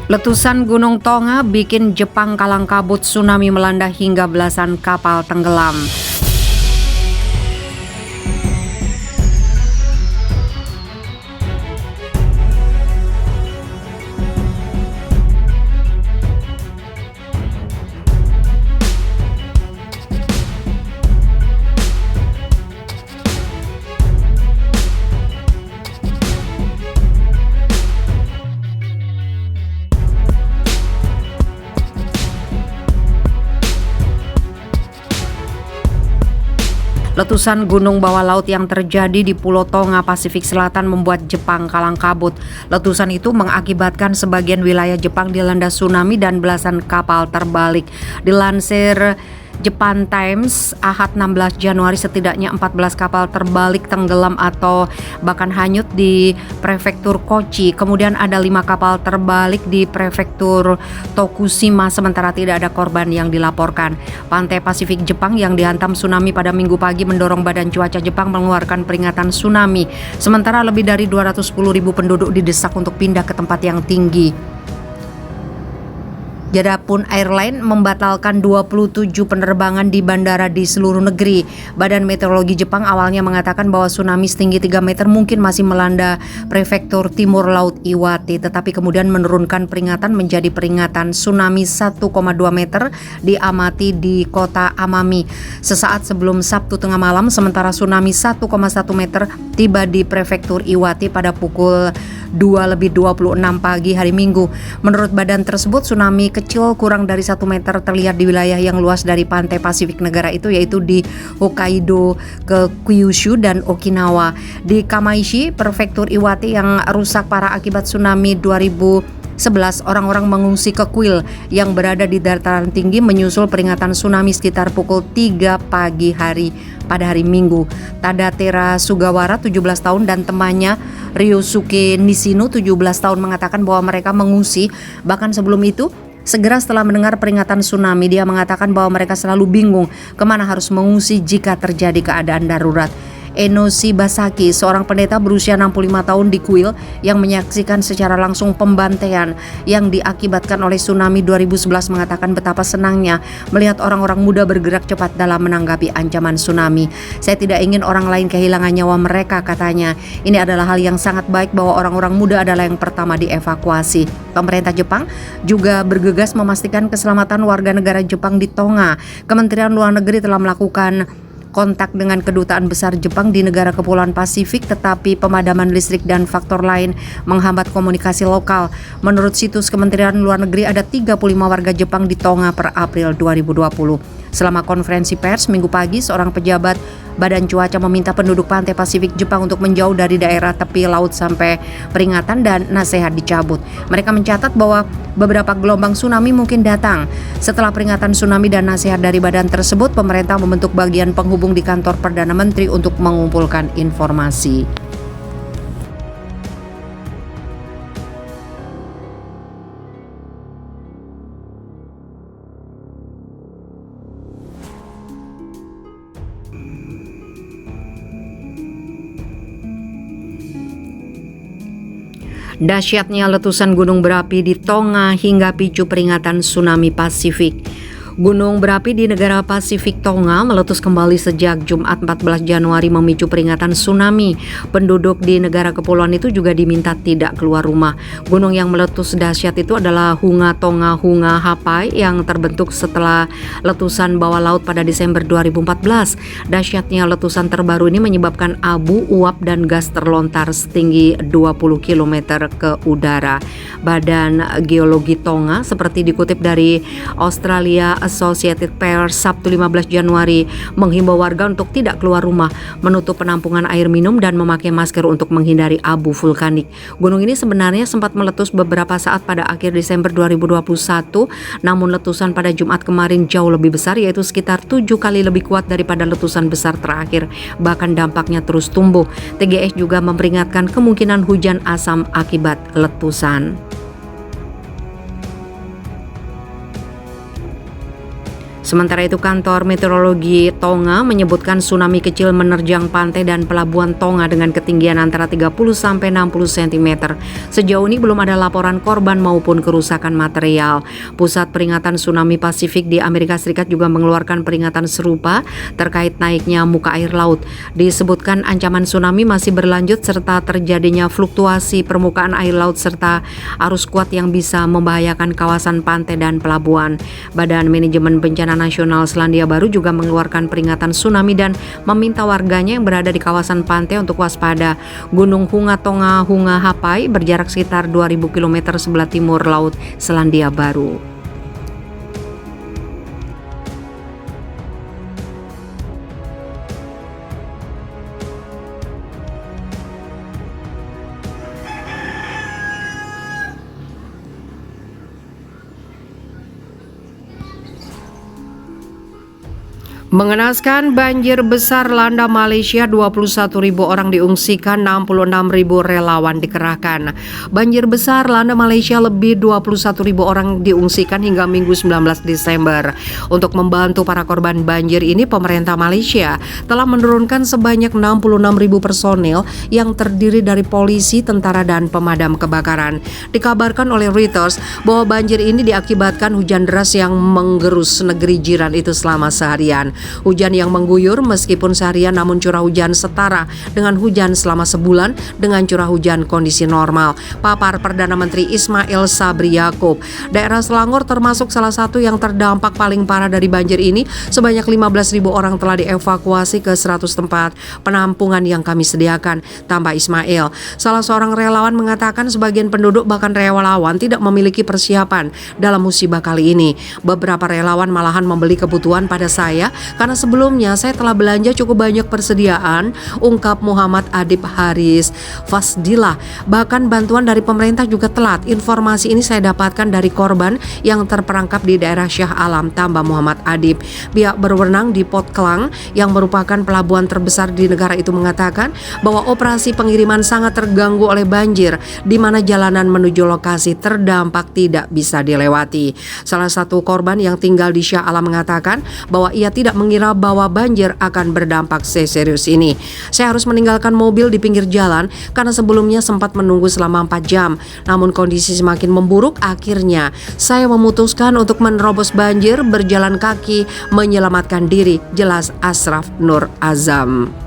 Letusan Gunung Tonga bikin Jepang kalang kabut, tsunami melanda hingga belasan kapal tenggelam. Letusan gunung bawah laut yang terjadi di Pulau Tonga, Pasifik Selatan membuat Jepang kalang kabut. Letusan itu mengakibatkan sebagian wilayah Jepang dilanda tsunami dan belasan kapal terbalik. Dilansir Japan Times, Ahad 16 Januari setidaknya 14 kapal terbalik, tenggelam atau bahkan hanyut di prefektur Kochi. Kemudian ada 5 kapal terbalik di prefektur Tokushima, sementara tidak ada korban yang dilaporkan. Pantai Pasifik Jepang yang dihantam tsunami pada Minggu pagi mendorong Badan Cuaca Jepang mengeluarkan peringatan tsunami. Sementara lebih dari 210.000 penduduk didesak untuk pindah ke tempat yang tinggi. Adapun airline membatalkan 27 penerbangan di bandara di seluruh negeri. Badan Meteorologi Jepang awalnya mengatakan bahwa tsunami setinggi 3 meter mungkin masih melanda prefektur timur laut Iwate, tetapi kemudian menurunkan peringatan menjadi peringatan tsunami 1,2 meter diamati di kota Amami sesaat sebelum Sabtu tengah malam, sementara tsunami 1,1 meter tiba di prefektur Iwate pada pukul 2:26 pagi hari Minggu. Menurut badan tersebut, tsunami kecil kurang dari 1 meter terlihat di wilayah yang luas dari pantai Pasifik negara itu, yaitu di Hokkaido ke Kyushu dan Okinawa. Di Kamaishi, prefektur Iwate yang rusak parah akibat tsunami 2011, orang-orang mengungsi ke kuil yang berada di dataran tinggi menyusul peringatan tsunami sekitar pukul 3 pagi hari pada hari Minggu. Tadatera Sugawara 17 tahun dan temannya Ryosuke Nishino 17 tahun mengatakan bahwa mereka mengungsi bahkan sebelum itu. Segera setelah mendengar peringatan tsunami, dia mengatakan bahwa mereka selalu bingung kemana harus mengungsi jika terjadi keadaan darurat. Enoshi Basaki, seorang pendeta berusia 65 tahun di kuil yang menyaksikan secara langsung pembantaian yang diakibatkan oleh tsunami 2011, mengatakan betapa senangnya melihat orang-orang muda bergerak cepat dalam menanggapi ancaman tsunami. Saya tidak ingin orang lain kehilangan nyawa mereka, katanya. Ini adalah hal yang sangat baik bahwa orang-orang muda adalah yang pertama dievakuasi. Pemerintah Jepang juga bergegas memastikan keselamatan warga negara Jepang di Tonga. Kementerian Luar Negeri telah melakukan kontak dengan kedutaan besar Jepang di negara kepulauan Pasifik, tetapi pemadaman listrik dan faktor lain menghambat komunikasi lokal. Menurut situs Kementerian Luar Negeri, ada 35 warga Jepang di Tonga per April 2020. Selama konferensi pers Minggu pagi, seorang pejabat Badan Cuaca meminta penduduk pantai Pasifik Jepang untuk menjauh dari daerah tepi laut sampai peringatan dan nasihat dicabut. Mereka mencatat bahwa beberapa gelombang tsunami mungkin datang. Setelah peringatan tsunami dan nasihat dari badan tersebut, pemerintah membentuk bagian penghubung di kantor Perdana Menteri untuk mengumpulkan informasi. Dahsyatnya letusan gunung berapi di Tonga hingga picu peringatan tsunami Pasifik. Gunung berapi di negara Pasifik Tonga meletus kembali sejak Jumat 14 Januari memicu peringatan tsunami. Penduduk di negara kepulauan itu juga diminta tidak keluar rumah. Gunung yang meletus dahsyat itu adalah Hunga Tonga Hunga Hapai yang terbentuk setelah letusan bawah laut pada Desember 2014. Dahsyatnya letusan terbaru ini menyebabkan abu, uap, dan gas terlontar setinggi 20 km ke udara. Badan Geologi Tonga, seperti dikutip dari Australia Associated Press Sabtu 15 Januari, menghimbau warga untuk tidak keluar rumah, menutup penampungan air minum, dan memakai masker untuk menghindari abu vulkanik. Gunung ini sebenarnya sempat meletus beberapa saat pada akhir Desember 2021, namun letusan pada Jumat kemarin jauh lebih besar, yaitu sekitar 7 kali lebih kuat daripada letusan besar terakhir. Bahkan dampaknya terus tumbuh. TGS juga memperingatkan kemungkinan hujan asam akibat letusan. Sementara itu, kantor meteorologi Tonga menyebutkan tsunami kecil menerjang pantai dan pelabuhan Tonga dengan ketinggian antara 30 sampai 60 cm. Sejauh ini belum ada laporan korban maupun kerusakan material. Pusat Peringatan Tsunami Pasifik di Amerika Serikat juga mengeluarkan peringatan serupa terkait naiknya muka air laut. Disebutkan ancaman tsunami masih berlanjut serta terjadinya fluktuasi permukaan air laut serta arus kuat yang bisa membahayakan kawasan pantai dan pelabuhan. Badan Manajemen Bencana Nasional Selandia Baru juga mengeluarkan peringatan tsunami dan meminta warganya yang berada di kawasan pantai untuk waspada. Gunung Hunga Tonga Hunga Hapai berjarak sekitar 2000 km sebelah timur laut Selandia Baru. Mengenaskan banjir besar landa Malaysia, 21.000 orang diungsikan, 66.000 relawan dikerahkan. Banjir besar landa Malaysia, lebih 21.000 orang diungsikan hingga Minggu 19 Desember. Untuk membantu para korban banjir ini, pemerintah Malaysia telah menurunkan sebanyak 66.000 personil yang terdiri dari polisi, tentara, dan pemadam kebakaran. Dikabarkan oleh Reuters bahwa banjir ini diakibatkan hujan deras yang menggerus negeri jiran itu selama seharian. Hujan yang mengguyur meskipun seharian, namun curah hujan setara dengan hujan selama sebulan dengan curah hujan kondisi normal. Papar Perdana Menteri Ismail Sabri Yaakob. Daerah Selangor termasuk salah satu yang terdampak paling parah dari banjir ini. Sebanyak 15.000 orang telah dievakuasi ke 100 tempat penampungan yang kami sediakan, tambah Ismail. Salah seorang relawan mengatakan sebagian penduduk bahkan relawan tidak memiliki persiapan dalam musibah kali ini. Beberapa relawan malahan membeli kebutuhan pada saya karena sebelumnya saya telah belanja cukup banyak persediaan, ungkap Muhammad Adib Haris Fasdilah. Bahkan bantuan dari pemerintah juga telat. Informasi ini saya dapatkan dari korban yang terperangkap di daerah Shah Alam, tambah Muhammad Adib. Pihak berwenang di Port Klang yang merupakan pelabuhan terbesar di negara itu mengatakan bahwa operasi pengiriman sangat terganggu oleh banjir, di mana jalanan menuju lokasi terdampak tidak bisa dilewati. Salah satu korban yang tinggal di Shah Alam mengatakan bahwa ia tidak mengira bahwa banjir akan berdampak seserius ini. Saya harus meninggalkan mobil di pinggir jalan karena sebelumnya sempat menunggu selama 4 jam. Namun kondisi semakin memburuk, akhirnya saya memutuskan untuk menerobos banjir berjalan kaki menyelamatkan diri, jelas Ashraf Nur Azam.